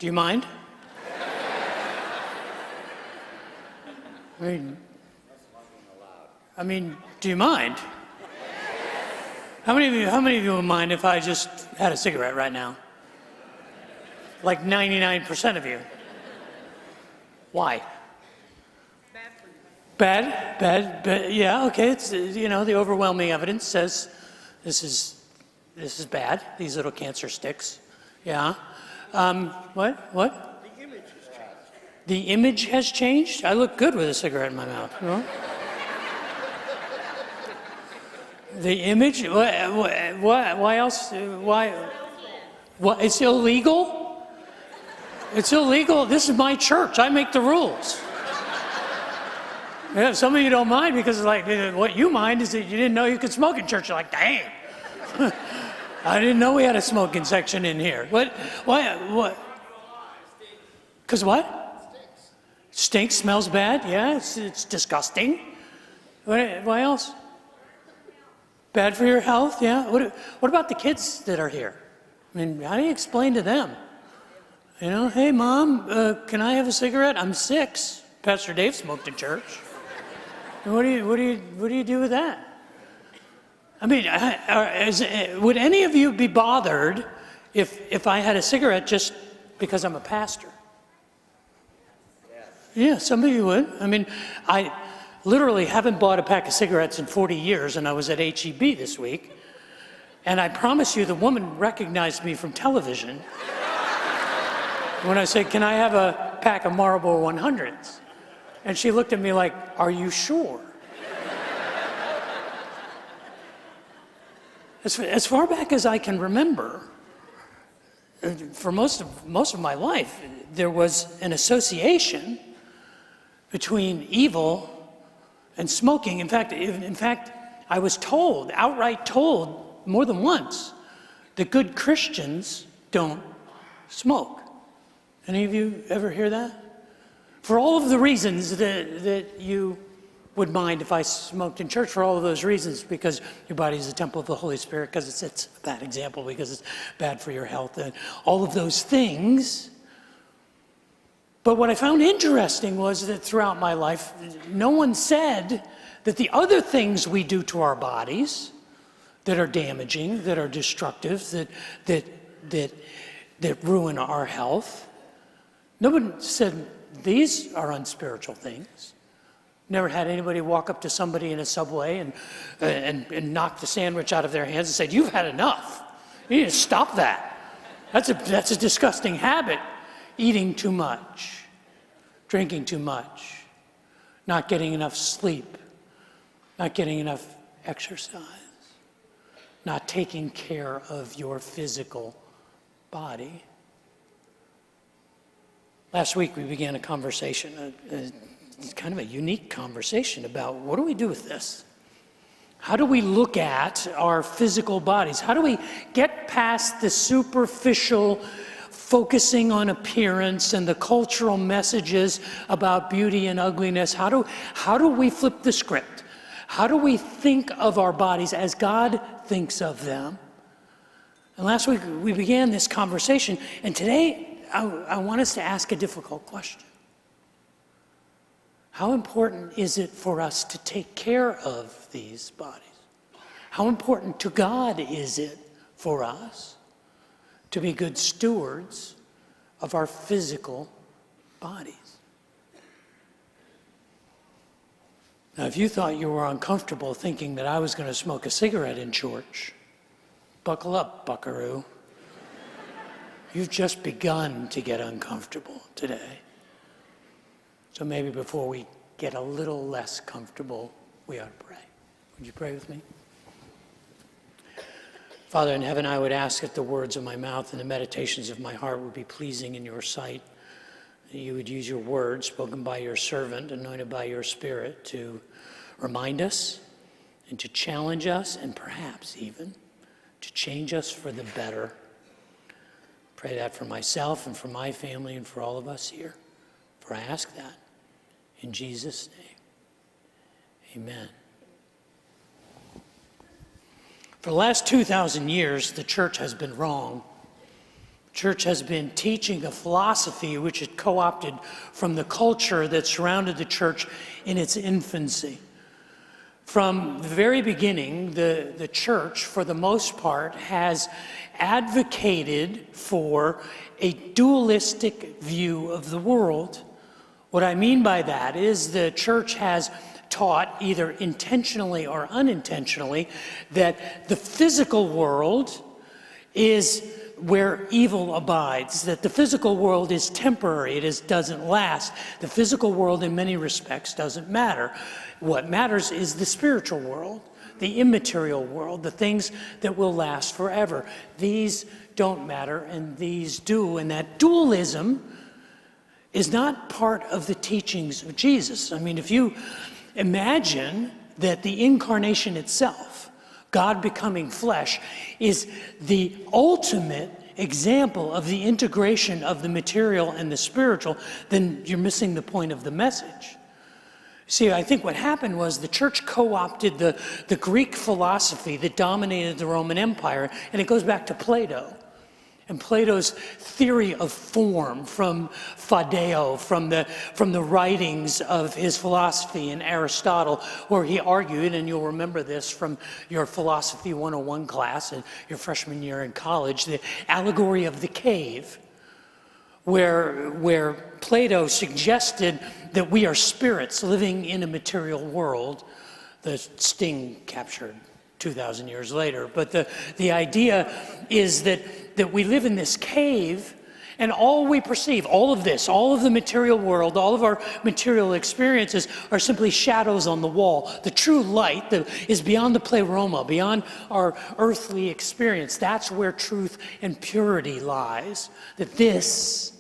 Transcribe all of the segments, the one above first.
Do you mind? I mean, do you mind? How many of you would mind if I just had a cigarette right now? Like 99% of you. Why? Bad, yeah, okay, it's, the overwhelming evidence says this is bad, these little cancer sticks, yeah. What? The image has changed. The image has changed? I look good with a cigarette in my mouth. Huh? The image? Why else? Why? What? It's illegal? It's illegal? This is my church. I make the rules. Yeah, some of you don't mind because, like, what you mind is that you didn't know you could smoke in church. You're like, dang. I didn't know we had a smoking section in here. What? Because what? Stinks, smells bad. Yeah, it's disgusting. What else? Bad for your health, yeah. What about the kids that are here? I mean, how do you explain to them? Hey, Mom, can I have a cigarette? I'm 6. Pastor Dave smoked in church. What do you do with that? I mean, would any of you be bothered if I had a cigarette just because I'm a pastor? Yeah, some of you would. I mean, I literally haven't bought a pack of cigarettes in 40 years, and I was at H-E-B this week, and I promise you the woman recognized me from television when I said, can I have a pack of Marlboro 100s? And she looked at me like, are you sure? As far back as I can remember, for most of my life, there was an association between evil and smoking. In fact, I was outright told more than once, that good Christians don't smoke. Any of you ever hear that? For all of the reasons that you would mind if I smoked in church, for all of those reasons, because your body is a temple of the Holy Spirit, because it's a bad example, because it's bad for your health, and all of those things. But what I found interesting was that throughout my life, no one said that the other things we do to our bodies that are damaging, that are destructive, that ruin our health, no one said these are unspiritual things. Never had anybody walk up to somebody in a subway and knock the sandwich out of their hands and said, you've had enough. You need to stop that. That's a disgusting habit. Eating too much, drinking too much, not getting enough sleep, not getting enough exercise, not taking care of your physical body. Last week we began a conversation, it's kind of a unique conversation about what do we do with this? How do we look at our physical bodies? How do we get past the superficial focusing on appearance and the cultural messages about beauty and ugliness? How do we flip the script? How do we think of our bodies as God thinks of them? And last week we began this conversation, and today I want us to ask a difficult question. How important is it for us to take care of these bodies? How important to God is it for us to be good stewards of our physical bodies? Now, if you thought you were uncomfortable thinking that I was going to smoke a cigarette in church, buckle up, buckaroo. You've just begun to get uncomfortable today. So maybe before we get a little less comfortable, we ought to pray. Would you pray with me? Father in heaven, I would ask that the words of my mouth and the meditations of my heart would be pleasing in your sight, that you would use your words spoken by your servant, anointed by your Spirit, to remind us and to challenge us and perhaps even to change us for the better. Pray that for myself and for my family and for all of us here. For I ask that in Jesus' name, amen. For the last 2,000 years, the church has been wrong. The church has been teaching a philosophy which it co-opted from the culture that surrounded the church in its infancy. From the very beginning, the church, for the most part, has advocated for a dualistic view of the world. What I mean by that is the church has taught, either intentionally or unintentionally, that the physical world is where evil abides, that the physical world is temporary, doesn't last. The physical world in many respects doesn't matter. What matters is the spiritual world, the immaterial world, the things that will last forever. These don't matter and these do, and that dualism is not part of the teachings of Jesus. I mean, if you imagine that the incarnation itself, God becoming flesh, is the ultimate example of the integration of the material and the spiritual, then you're missing the point of the message. See, I think what happened was the church co-opted the Greek philosophy that dominated the Roman Empire, and it goes back to Plato. And Plato's theory of form from Phaedeo, from the writings of his philosophy in Aristotle, where he argued, and you'll remember this from your Philosophy 101 class in your freshman year in college, the allegory of the cave, where Plato suggested that we are spirits living in a material world. The Sting captured 2,000 years later. But the idea is that we live in this cave, and all we perceive, all of this, all of the material world, all of our material experiences are simply shadows on the wall. The true light is beyond the pleroma, beyond our earthly experience. That's where truth and purity lies, that this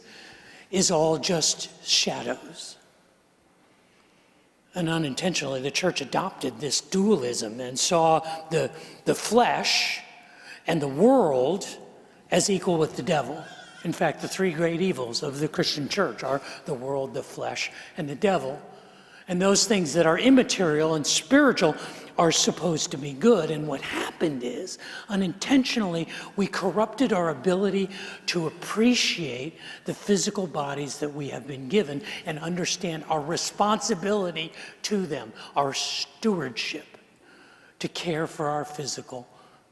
is all just shadows. And unintentionally, the church adopted this dualism and saw the flesh and the world as equal with the devil. In fact, the three great evils of the Christian church are the world, the flesh, and the devil. And those things that are immaterial and spiritual are supposed to be good. And what happened is, unintentionally, we corrupted our ability to appreciate the physical bodies that we have been given and understand our responsibility to them, our stewardship to care for our physical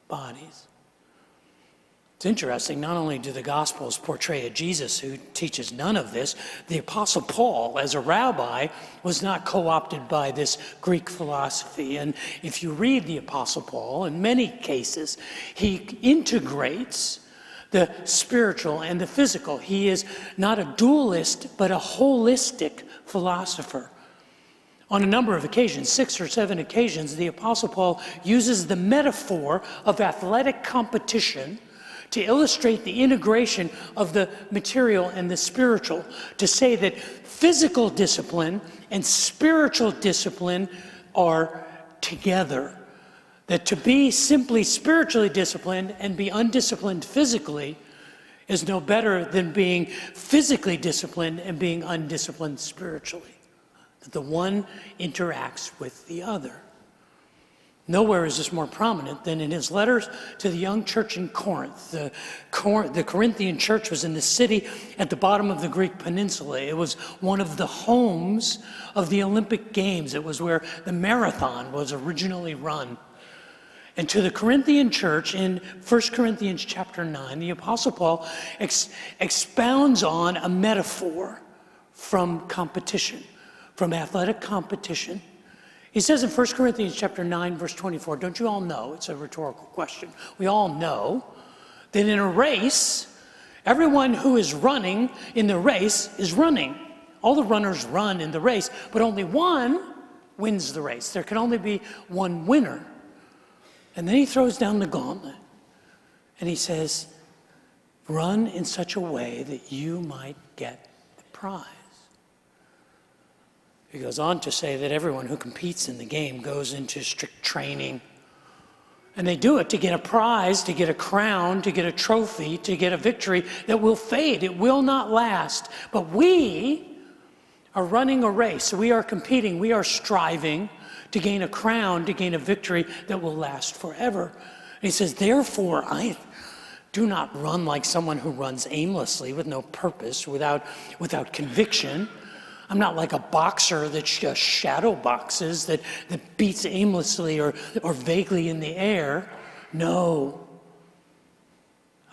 bodies. It's interesting, not only do the Gospels portray a Jesus who teaches none of this, the Apostle Paul, as a rabbi, was not co-opted by this Greek philosophy. And if you read the Apostle Paul, in many cases, he integrates the spiritual and the physical. He is not a dualist, but a holistic philosopher. On a number of occasions, 6 or 7 occasions, the Apostle Paul uses the metaphor of athletic competition to illustrate the integration of the material and the spiritual, to say that physical discipline and spiritual discipline are together. That to be simply spiritually disciplined and be undisciplined physically is no better than being physically disciplined and being undisciplined spiritually. That the one interacts with the other. Nowhere is this more prominent than in his letters to the young church in Corinth. The Corinthian church was in the city at the bottom of the Greek peninsula. It was one of the homes of the Olympic Games. It was where the marathon was originally run. And to the Corinthian church in 1 Corinthians chapter 9, the Apostle Paul expounds on a metaphor from competition, from athletic competition. He says in 1 Corinthians chapter 9, verse 24, don't you all know, it's a rhetorical question, we all know that in a race, everyone who is running in the race is running. All the runners run in the race, but only one wins the race. There can only be one winner. And then he throws down the gauntlet and he says, run in such a way that you might get the prize. He goes on to say that everyone who competes in the game goes into strict training. And they do it to get a prize, to get a crown, to get a trophy, to get a victory that will fade. It will not last. But we are running a race. We are competing. We are striving to gain a crown, to gain a victory that will last forever. And he says, therefore, Do not run like someone who runs aimlessly with no purpose, without conviction. I'm not like a boxer that just shadow boxes, that beats aimlessly or vaguely in the air. No.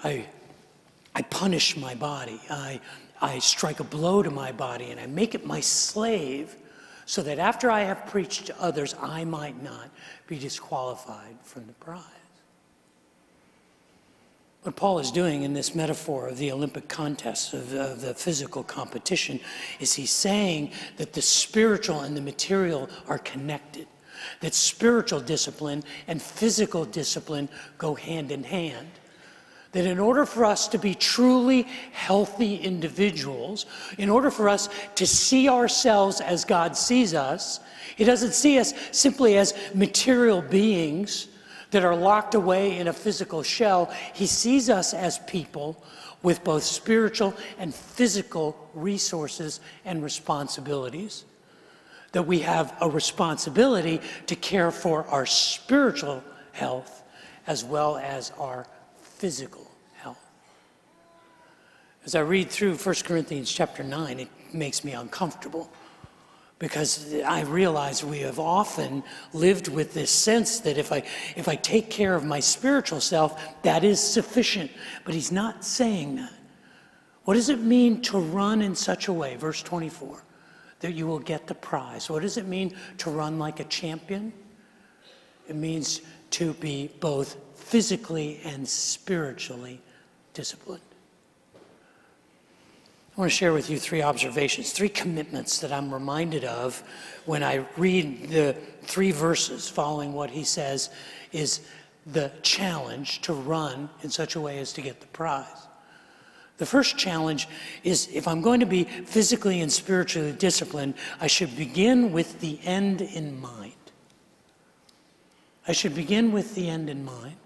I punish my body. I strike a blow to my body, and I make it my slave, so that after I have preached to others, I might not be disqualified from the prize. What Paul is doing in this metaphor of the Olympic contests, of the physical competition, is he's saying that the spiritual and the material are connected, that spiritual discipline and physical discipline go hand in hand. That in order for us to be truly healthy individuals, in order for us to see ourselves as God sees us, He doesn't see us simply as material beings that are locked away in a physical shell. He sees us as people with both spiritual and physical resources and responsibilities. That we have a responsibility to care for our spiritual health as well as our physical health. As I read through 1 Corinthians chapter 9, it makes me uncomfortable, because I realize we have often lived with this sense that if I take care of my spiritual self, that is sufficient. But he's not saying that. What does it mean to run in such a way, verse 24, that you will get the prize? What does it mean to run like a champion? It means to be both physically and spiritually disciplined. I want to share with you 3 observations, 3 commitments that I'm reminded of when I read the 3 verses following what he says is the challenge to run in such a way as to get the prize. The first challenge is, if I'm going to be physically and spiritually disciplined, I should begin with the end in mind. I should begin with the end in mind.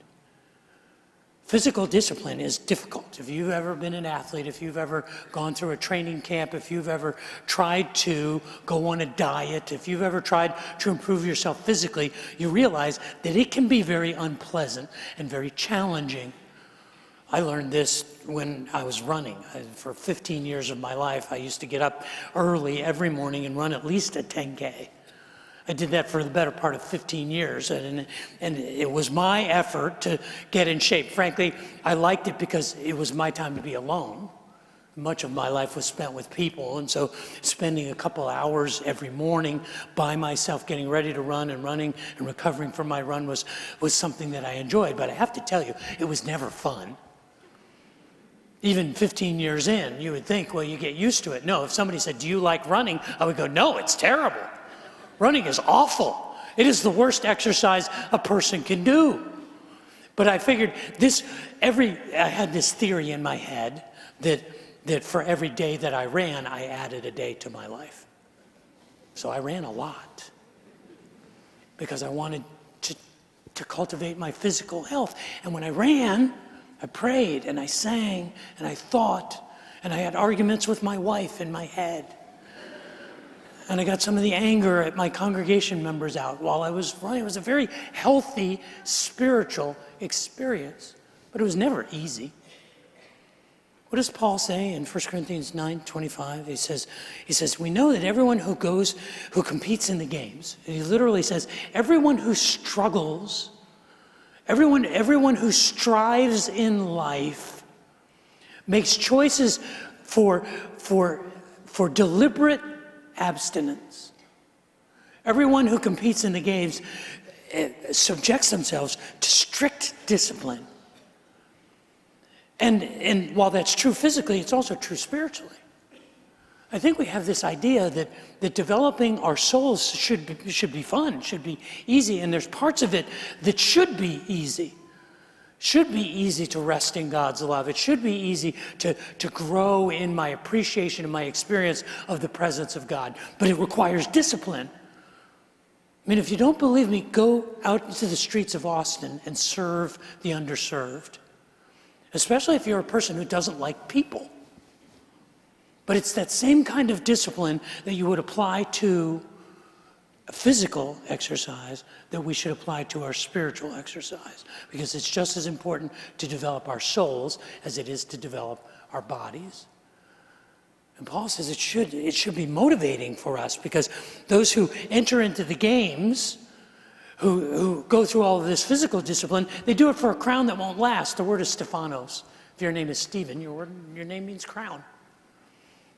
Physical discipline is difficult. If you've ever been an athlete, if you've ever gone through a training camp, if you've ever tried to go on a diet, if you've ever tried to improve yourself physically, you realize that it can be very unpleasant and very challenging. I learned this when I was running. For 15 years of my life, I used to get up early every morning and run at least a 10K. I did that for the better part of 15 years, and it was my effort to get in shape. Frankly, I liked it because it was my time to be alone. Much of my life was spent with people, and so spending a couple hours every morning by myself getting ready to run and running and recovering from my run was something that I enjoyed. But I have to tell you, it was never fun. Even 15 years in, you would think, well, you get used to it. No, if somebody said, do you like running? I would go, no, it's terrible. Running is awful. It is the worst exercise a person can do. But I figured I had this theory in my head that for every day that I ran, I added a day to my life. So I ran a lot because I wanted to cultivate my physical health. And when I ran, I prayed and I sang and I thought, and I had arguments with my wife in my head. And I got some of the anger at my congregation members out while I was running. It was a very healthy spiritual experience, but it was never easy. What does Paul say in 1 Corinthians 9:25? He says, we know that everyone who competes in the games, he literally says, everyone who struggles, everyone who strives in life makes choices for deliberate abstinence. Everyone who competes in the games subjects themselves to strict discipline. And while that's true physically, it's also true spiritually. I think we have this idea that developing our souls should be fun, should be easy, and there's parts of it that should be easy. Should be easy to rest in God's love. It should be easy to grow in my appreciation and my experience of the presence of God. But it requires discipline. I mean, if you don't believe me, go out into the streets of Austin and serve the underserved. Especially if you're a person who doesn't like people. But it's that same kind of discipline that you would apply to physical exercise that we should apply to our spiritual exercise, because it's just as important to develop our souls as it is to develop our bodies. And Paul says it should be motivating for us, because those who enter into the games, who go through all of this physical discipline, they do it for a crown that won't last. The word is Stephanos. If your name is Stephen, your name means crown.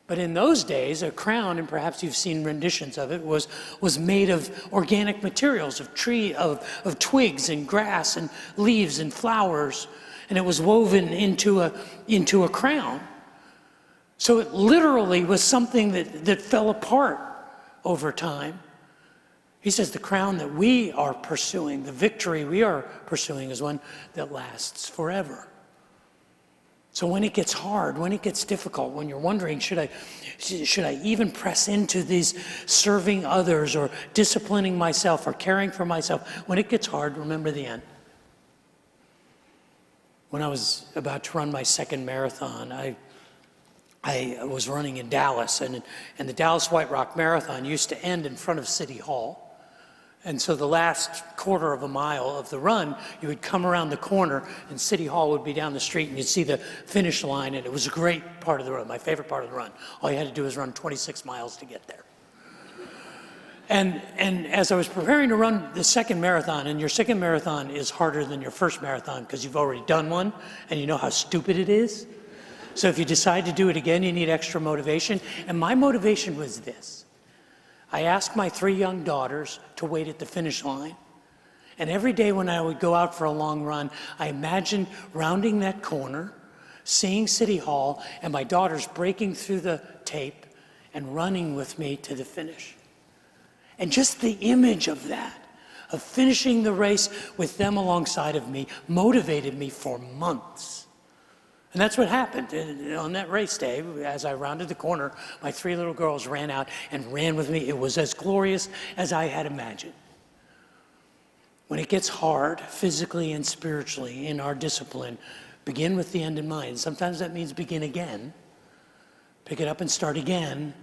But in those days, a crown, and perhaps you've seen renditions of it, was made of organic materials, of twigs and grass and leaves and flowers, and it was woven into a crown. So it literally was something that fell apart over time. He says the crown that we are pursuing, the victory we are pursuing, is one that lasts forever. So when it gets hard, when it gets difficult, when you're wondering, should I even press into these serving others or disciplining myself or caring for myself, when it gets hard, remember the end. When I was about to run my second marathon, I was running in Dallas, and the Dallas White Rock Marathon used to end in front of City Hall. And so the last quarter of a mile of the run, you would come around the corner and City Hall would be down the street, and you'd see the finish line, and it was a great part of the run, my favorite part of the run. All you had to do was run 26 miles to get there. And as I was preparing to run the second marathon, and your second marathon is harder than your first marathon because you've already done one and you know how stupid it is. So if you decide to do it again, you need extra motivation. And my motivation was this. I asked my 3 young daughters to wait at the finish line. And every day when I would go out for a long run, I imagined rounding that corner, seeing City Hall, and my daughters breaking through the tape and running with me to the finish. And just the image of that, of finishing the race with them alongside of me, motivated me for months. And that's what happened on that race day. As I rounded the corner, my 3 little girls ran out and ran with me. It was as glorious as I had imagined. When it gets hard, physically and spiritually, in our discipline, begin with the end in mind. Sometimes that means begin again. Pick it up and start again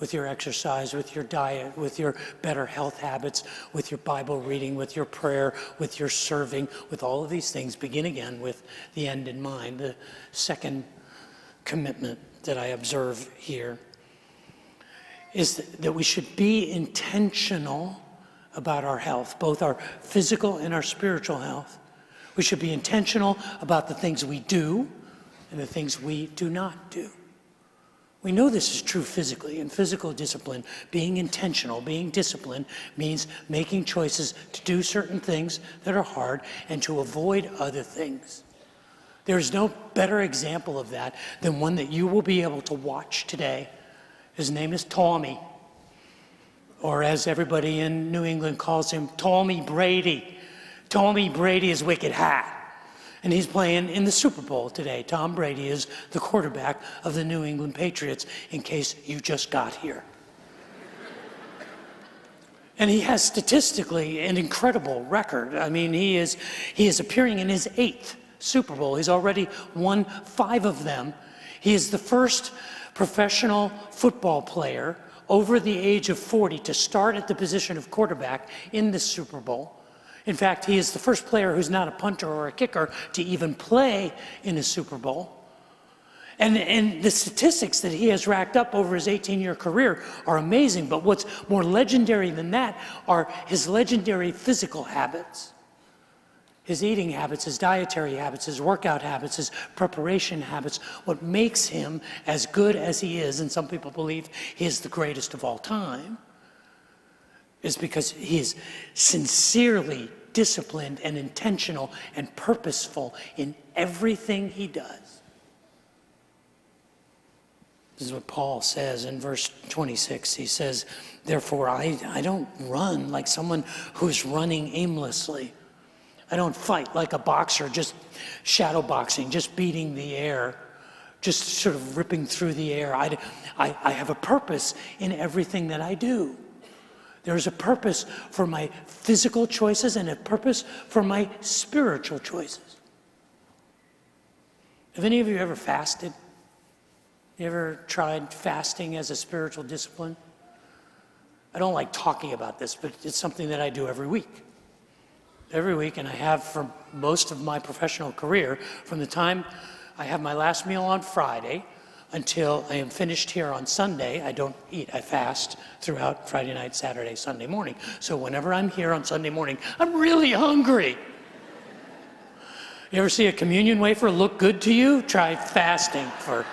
with your exercise, with your diet, with your better health habits, with your Bible reading, with your prayer, with your serving, with all of these things. Begin again with the end in mind. The second commitment that I observe here is that we should be intentional about our health, both our physical and our spiritual health. We should be intentional about the things we do and the things we do not do. We know this is true physically. In physical discipline, being intentional, being disciplined, means making choices to do certain things that are hard and to avoid other things. There's no better example of that than one that you will be able to watch today. His name is Tommy, or as everybody in New England calls him, Tommy Brady. Tommy Brady is Wicked Hat. And he's playing in the Super Bowl today. Tom Brady is the quarterback of the New England Patriots, in case you just got here. And he has statistically an incredible record. I mean, he is appearing in his 8th Super Bowl. He's already won 5 of them. He is the first professional football player over the age of 40 to start at the position of quarterback in the Super Bowl. In fact, he is the first player who's not a punter or a kicker to even play in a Super Bowl. And the statistics that he has racked up over his 18-year career are amazing, but what's more legendary than that are his legendary physical habits. His eating habits, his dietary habits, his workout habits, his preparation habits. What makes him as good as he is, and some people believe he is the greatest of all time, is because he is sincerely disciplined and intentional and purposeful in everything he does. This is what Paul says in verse 26. He says, therefore, I don't run like someone who's running aimlessly. I don't fight like a boxer, just shadow boxing, just beating the air, just sort of ripping through the air. I have a purpose in everything that I do. There's a purpose for my physical choices and a purpose for my spiritual choices. Have any of you ever fasted? You ever tried fasting as a spiritual discipline? I don't like talking about this, but it's something that I do every week. Every week, and I have for most of my professional career, from the time I have my last meal on Friday until I am finished here on Sunday. I don't eat, I fast throughout Friday night, Saturday, Sunday morning. So whenever I'm here on Sunday morning, I'm really hungry. You ever see a communion wafer look good to you? Try fasting for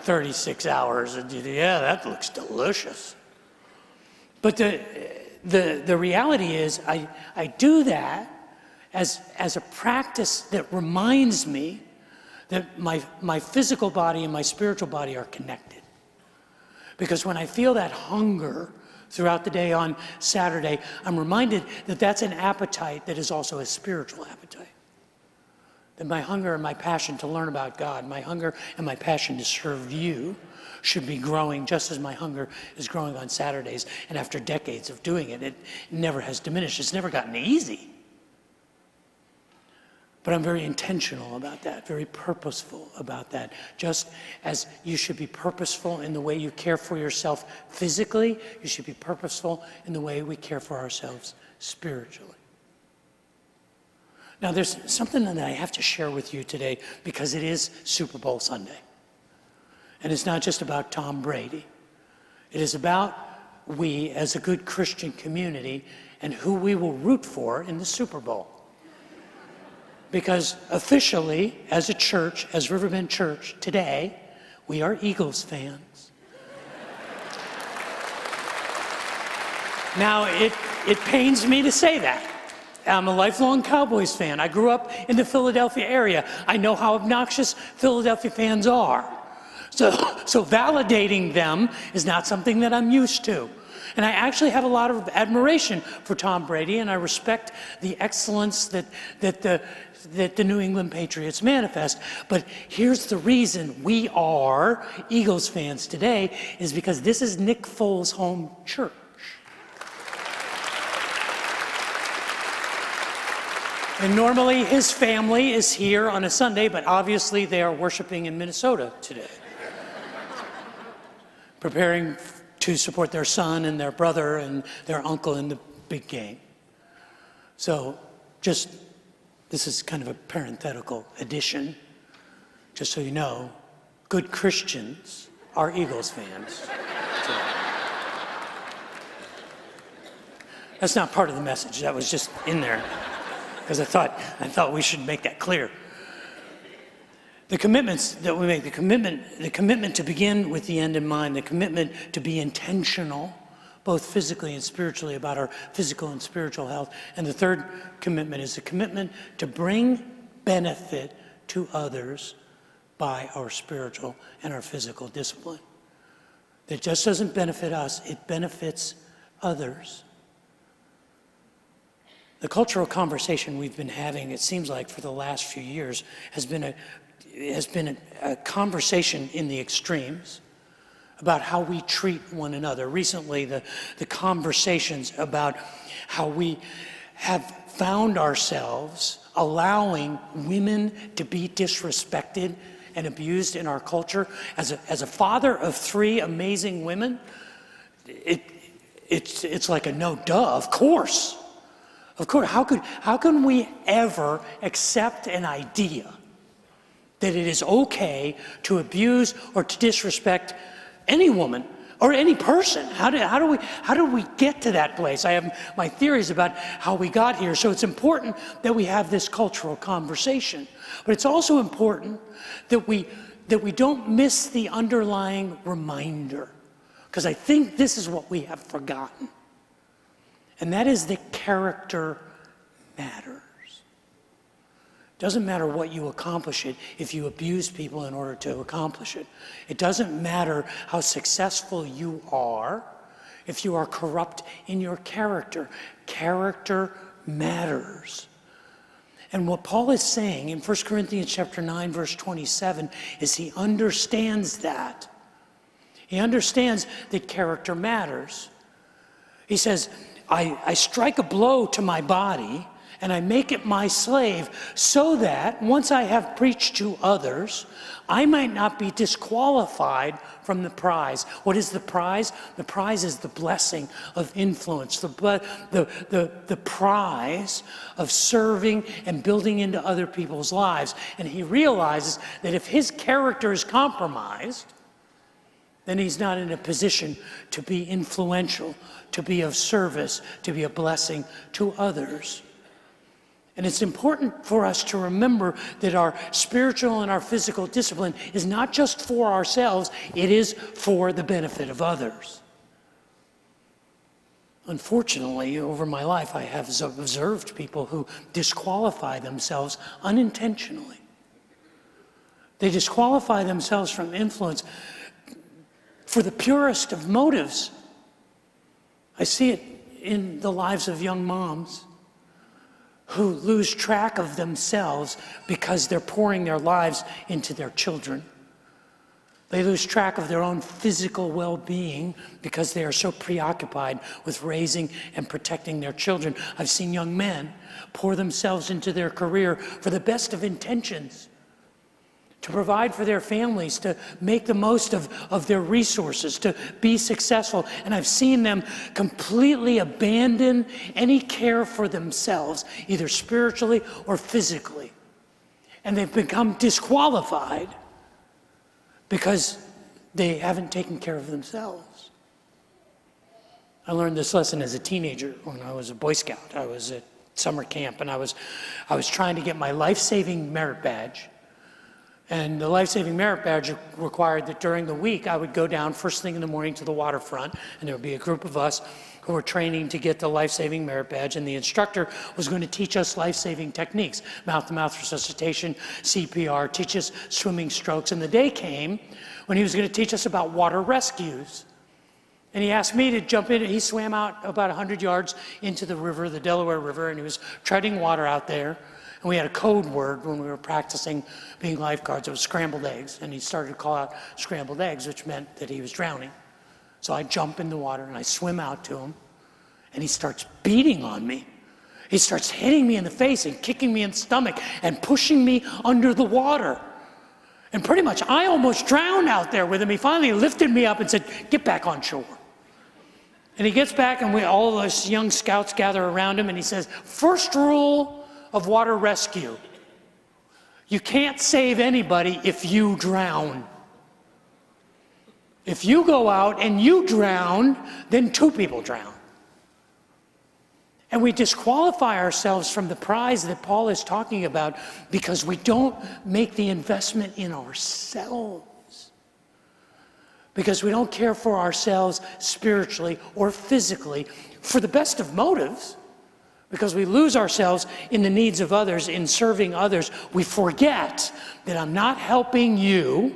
36 hours. And yeah, that looks delicious. But the reality is I do that as a practice that reminds me that my physical body and my spiritual body are connected. Because when I feel that hunger throughout the day on Saturday, I'm reminded that that's an appetite that is also a spiritual appetite. That my hunger and my passion to learn about God, my hunger and my passion to serve you should be growing just as my hunger is growing on Saturdays. And after decades of doing it, it never has diminished. It's never gotten easy. But I'm very intentional about that, very purposeful about that. Just as you should be purposeful in the way you care for yourself physically, you should be purposeful in the way we care for ourselves spiritually. Now, there's something that I have to share with you today because it is Super Bowl Sunday. And it's not just about Tom Brady. It is about we as a good Christian community and who we will root for in the Super Bowl. Because officially, as a church, as Riverbend Church, today, we are Eagles fans. Now, it pains me to say that. I'm a lifelong Cowboys fan. I grew up in the Philadelphia area. I know how obnoxious Philadelphia fans are. So validating them is not something that I'm used to. And I actually have a lot of admiration for Tom Brady, and I respect the excellence that the New England Patriots manifest. But here's the reason we are Eagles fans today is because this is Nick Foles' home church. And normally his family is here on a Sunday, but obviously they are worshiping in Minnesota today. Preparing to support their son and their brother and their uncle in the big game. So this is kind of a parenthetical addition, just so you know, good Christians are Eagles fans. So, that's not part of the message, that was just in there. Because I thought we should make that clear. The commitments that we make, the commitment to begin with the end in mind, the commitment to be intentional, both physically and spiritually, about our physical and spiritual health. And the third commitment is the commitment to bring benefit to others by our spiritual and our physical discipline. It just doesn't benefit us, it benefits others. The cultural conversation we've been having, it seems like for the last few years, has been a conversation in the extremes about how we treat one another. Recently, the conversations about how we have found ourselves allowing women to be disrespected and abused in our culture. As a father of 3 amazing women, it's like a no duh, of course. Of course, how can we ever accept an idea that it is okay to abuse or to disrespect any woman or any person? How do we get to that place? I have my theories about how we got here. So it's important that we have this cultural conversation, but it's also important that we don't miss the underlying reminder, because I think this is what we have forgotten. And that is that character matters. It doesn't matter what you accomplish if you abuse people in order to accomplish it. It doesn't matter how successful you are if you are corrupt in your character. Character matters. And what Paul is saying in 1 Corinthians chapter 9, verse 27, is he understands that. He understands that character matters. He says, I strike a blow to my body and I make it my slave, so that once I have preached to others, I might not be disqualified from the prize. What is the prize? The prize is the blessing of influence, the prize of serving and building into other people's lives. And he realizes that if his character is compromised, then he's not in a position to be influential, to be of service, to be a blessing to others. And it's important for us to remember that our spiritual and our physical discipline is not just for ourselves, it is for the benefit of others. Unfortunately, over my life, I have observed people who disqualify themselves unintentionally. They disqualify themselves from influence for the purest of motives. I see it in the lives of young moms who lose track of themselves because they're pouring their lives into their children. They lose track of their own physical well-being because they are so preoccupied with raising and protecting their children. I've seen young men pour themselves into their career for the best of intentions, to provide for their families, to make the most of their resources, to be successful. And I've seen them completely abandon any care for themselves, either spiritually or physically. And they've become disqualified because they haven't taken care of themselves. I learned this lesson as a teenager when I was a Boy Scout. I was at summer camp, and I was trying to get my life-saving merit badge. And the life-saving merit badge required that during the week I would go down first thing in the morning to the waterfront, and there would be a group of us who were training to get the life-saving merit badge, and the instructor was going to teach us life-saving techniques, mouth-to-mouth resuscitation, CPR, teach us swimming strokes. And the day came when he was going to teach us about water rescues. And he asked me to jump in. He swam out about 100 yards into the river, the Delaware River, and he was treading water out there. And we had a code word when we were practicing being lifeguards. It was scrambled eggs. And he started to call out scrambled eggs, which meant that he was drowning. So I jump in the water and I swim out to him. And he starts beating on me. He starts hitting me in the face and kicking me in the stomach and pushing me under the water. And pretty much I almost drowned out there with him. He finally lifted me up and said, "Get back on shore." And he gets back, and all of us young scouts gather around him, and he says, "First rule of water rescue: you can't save anybody if you drown. If you go out and you drown, then two people drown." And we disqualify ourselves from the prize that Paul is talking about because we don't make the investment in ourselves, because we don't care for ourselves spiritually or physically for the best of motives. Because we lose ourselves in the needs of others, in serving others. We forget that I'm not helping you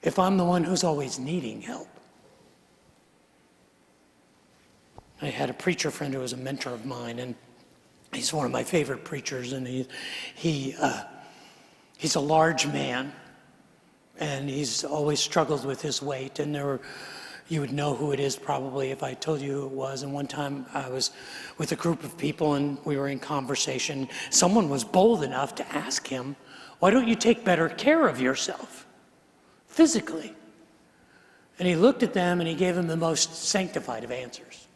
if I'm the one who's always needing help. I had a preacher friend who was a mentor of mine, and he's one of my favorite preachers, and he's a large man, and he's always struggled with his weight, and you would know who it is probably if I told you who it was. And one time I was with a group of people and we were in conversation. Someone was bold enough to ask him, "Why don't you take better care of yourself physically?" And he looked at them and he gave them the most sanctified of answers.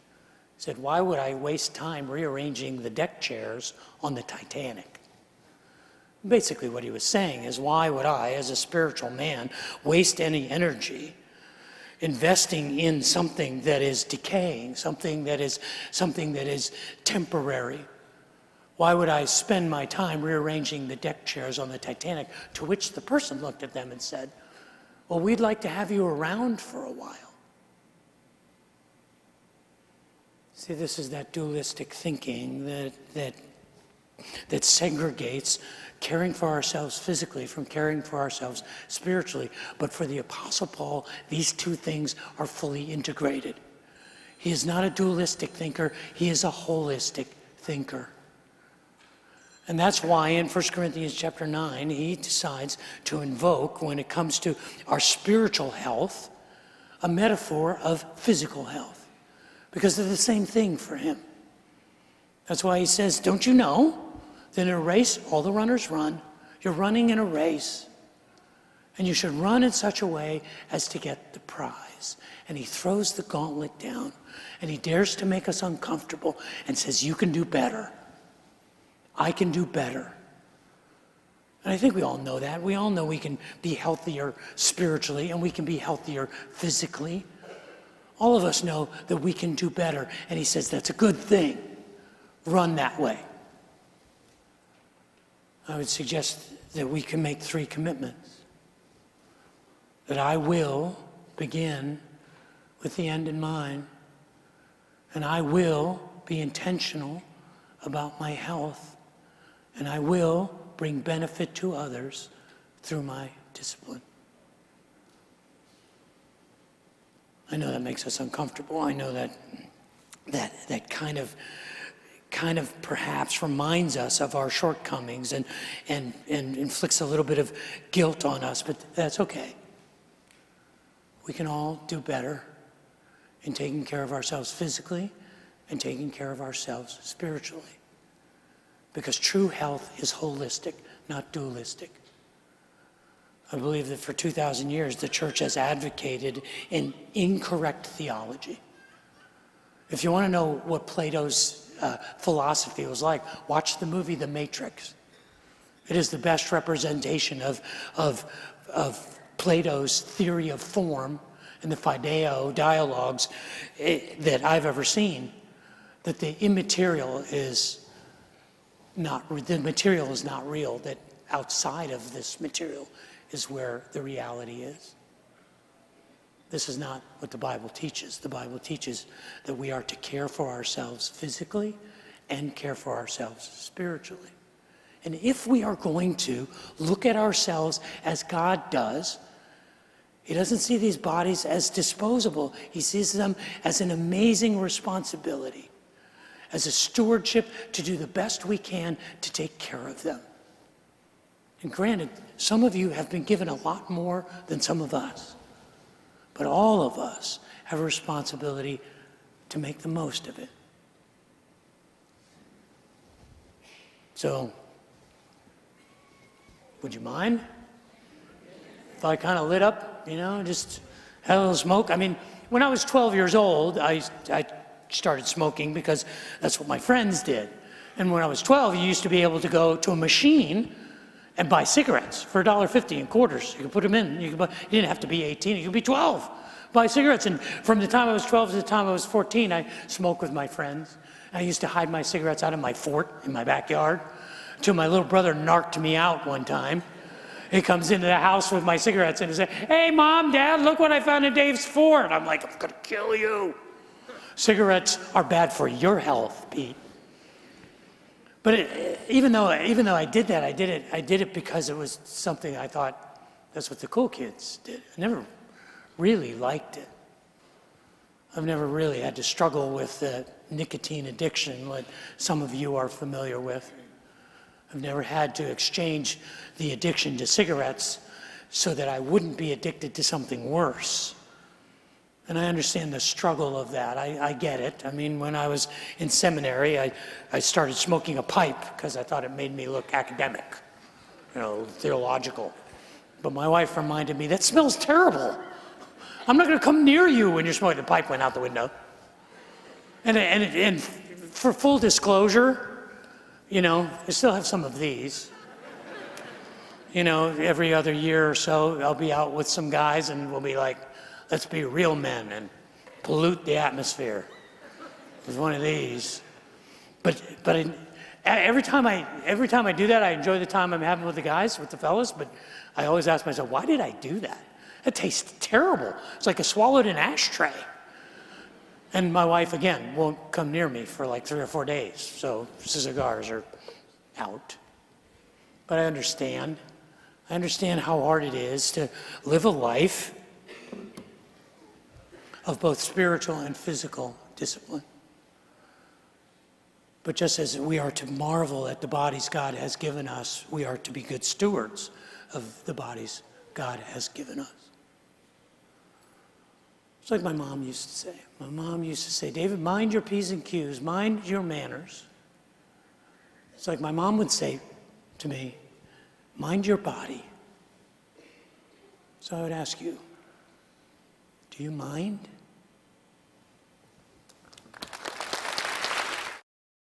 He said, "Why would I waste time rearranging the deck chairs on the Titanic?" Basically what he was saying is, why would I, as a spiritual man, waste any energy investing in something that is decaying, something that is temporary? Why would I spend my time rearranging the deck chairs on the Titanic? To which the person looked at them and said, "Well, we'd like to have you around for a while." See, this is that dualistic thinking that segregates caring for ourselves physically from caring for ourselves spiritually. But for the Apostle Paul, these two things are fully integrated. He is not a dualistic thinker, he is a holistic thinker. And that's why in 1 Corinthians chapter 9, he decides to invoke, when it comes to our spiritual health, a metaphor of physical health, because they're the same thing for him. That's why he says, don't you know that in a race, all the runners run. You're running in a race. And you should run in such a way as to get the prize. And he throws the gauntlet down. And he dares to make us uncomfortable and says, you can do better. I can do better. And I think we all know that. We all know we can be healthier spiritually and we can be healthier physically. All of us know that we can do better. And he says, that's a good thing. Run that way. I would suggest that we can make 3 commitments. That I will begin with the end in mind. And I will be intentional about my health. And I will bring benefit to others through my discipline. I know that makes us uncomfortable. I know that kind of perhaps reminds us of our shortcomings and inflicts a little bit of guilt on us, but that's okay. We can all do better in taking care of ourselves physically and taking care of ourselves spiritually. Because true health is holistic, not dualistic. I believe that for 2,000 years, the church has advocated an incorrect theology. If you want to know what Plato's philosophy was like, watch the movie The Matrix. It is the best representation of Plato's theory of form and the Phaideo dialogues that I've ever seen. That the material is not real, that outside of this material is where the reality is. This is not what the Bible teaches. The Bible teaches that we are to care for ourselves physically and care for ourselves spiritually. And if we are going to look at ourselves as God does, he doesn't see these bodies as disposable. He sees them as an amazing responsibility, as a stewardship to do the best we can to take care of them. And granted, some of you have been given a lot more than some of us. But all of us have a responsibility to make the most of it. So, would you mind if I kind of lit up, just had a little smoke? I mean, when I was 12 years old, I started smoking because that's what my friends did. And when I was 12, you used to be able to go to a machine and buy cigarettes for $1.50 in quarters. You could put them in. You didn't have to be 18. You could be 12. Buy cigarettes. And from the time I was 12 to the time I was 14, I smoked with my friends. I used to hide my cigarettes out of my fort in my backyard until my little brother narked me out one time. He comes into the house with my cigarettes and he said, "Hey, Mom, Dad, look what I found in Dave's fort." I'm like, "I'm going to kill you." Cigarettes are bad for your health, Pete. But even though I did that, I did it because it was something I thought that's what the cool kids did. I never really liked it. I've never really had to struggle with nicotine addiction, like some of you are familiar with. I've never had to exchange the addiction to cigarettes so that I wouldn't be addicted to something worse. And I understand the struggle of that. I get it. I mean, when I was in seminary, I started smoking a pipe because I thought it made me look academic, theological. But my wife reminded me, that smells terrible. I'm not going to come near you when you're smoking. The pipe went out the window. And for full disclosure, I still have some of these. Every other year or so, I'll be out with some guys and we'll be like, let's be real men and pollute the atmosphere. It's one of these. But every time I do that, I enjoy the time I'm having with the guys, with the fellas, but I always ask myself, why did I do that? It tastes terrible. It's like I swallowed an ashtray. And my wife, again, won't come near me for like 3 or 4 days, so cigars are out. But I understand. I understand how hard it is to live a life of both spiritual and physical discipline. But just as we are to marvel at the bodies God has given us, we are to be good stewards of the bodies God has given us. It's like my mom used to say. My mom used to say, "David, mind your P's and Q's, mind your manners." It's like my mom would say to me, mind your body. So I would ask you, do you mind?